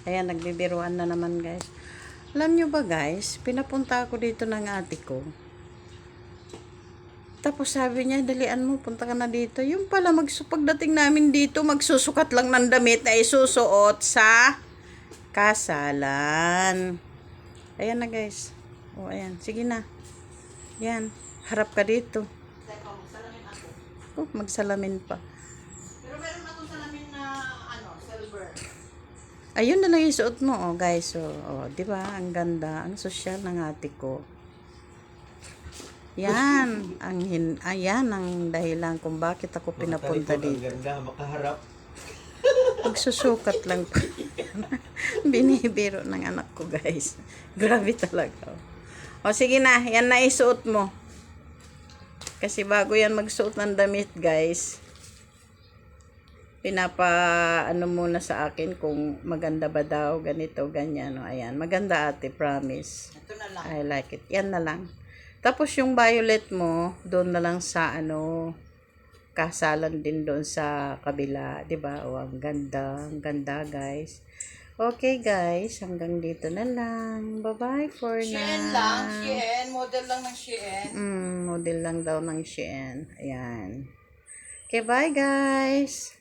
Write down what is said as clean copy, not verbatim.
Ayan, nagbibiruan na naman guys. Alam nyo ba guys, pinapunta ako dito ng ate ko. Tapos sabi niya, dalian mo, punta ka na dito. Yung pala, pagdating namin dito, magsusukat lang ng damit na isusuot sa kasalan. Ayan na guys. O, ayan. Sige na. Yan. Harap ka dito. Oh, magsalamin pa. Pero meron akong salamin na, silver. Ayun na lang isuot mo, oh guys. Oh, di ba? Ang ganda. Ang sosyal ng ate ko. Yan. Ayan ang dahilan kung bakit ako pinapunta dito. Ang ganda, makaharap. Magsusukat lang pa. Binibiro ng anak ko, guys. Grabe talaga. O, sige na. Yan na isuot mo. Kasi bago yan magsuot ng damit, guys, ano muna sa akin kung maganda ba daw, ganito, ganyan. O, ayan. Maganda ate, promise. Ito na lang. I like it. Yan na lang. Tapos yung violet mo, doon na lang sa kasalan din doon sa kabila, 'di ba? O, ang ganda guys. Okay guys, hanggang dito na lang. Bye-bye for now. Shein lang, Shein, model lang ng Shein. Model lang daw ng Shein. Ayan. Okay, bye guys.